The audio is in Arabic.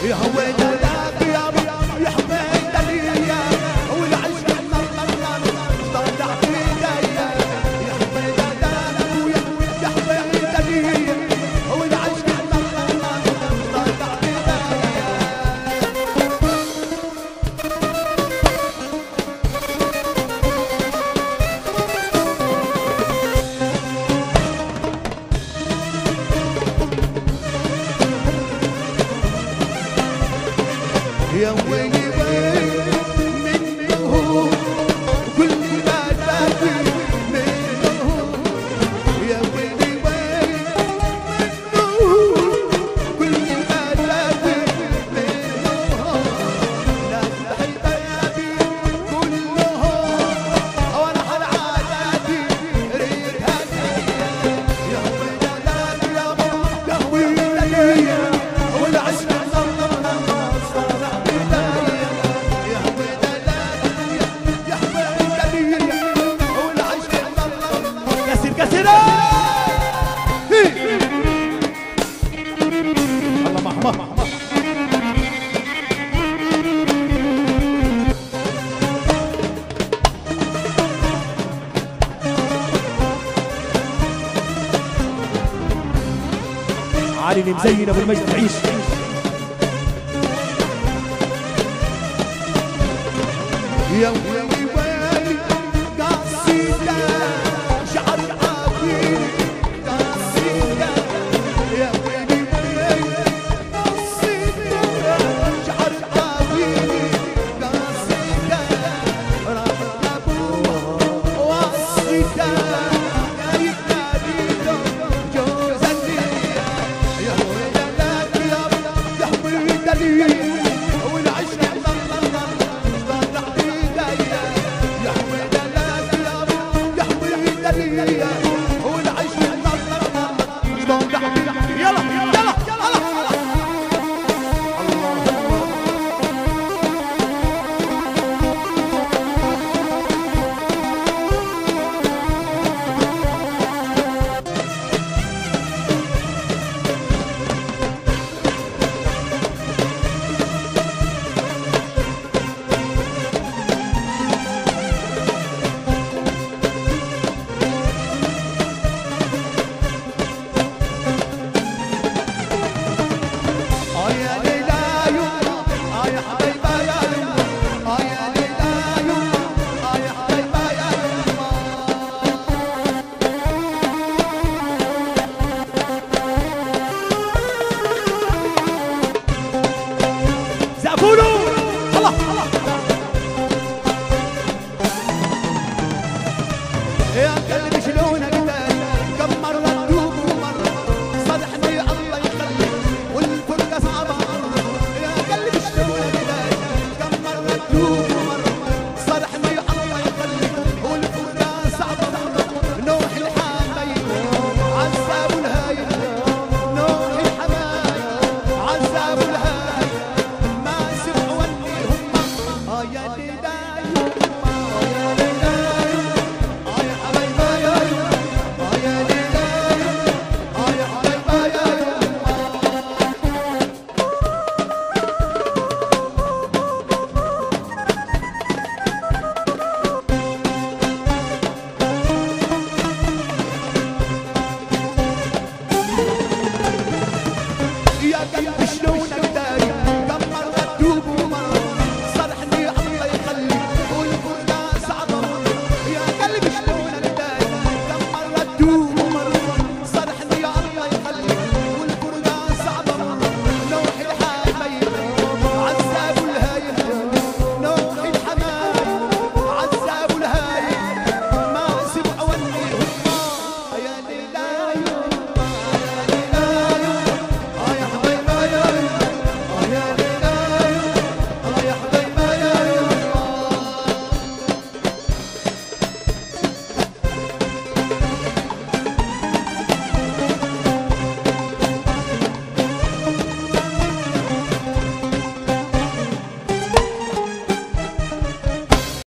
يا ودادك يا حميد ليا والعشق طلع في ايديا يا حميدك يا حميد ليا والعشق طلع في ايديا يا ويلي ويلي منه كل ما تبي منه يا ويلي ويلي منه كل ما تبي منه ناس الحبايبي كلهم وانا حالعاداتي ريت هدية يا ودادك يا ويلي والعشق علي اللي مزين ابو المجد تعيش يا ويلي ويلي قصيدة شعر عافيني قصيدة يا ويلي ويلي قصيدة شعر عافيني قصيدة راح ابوها وصيدة يا يتناديله جوز النية يا ولدك يا حميد لي والعشق والعيش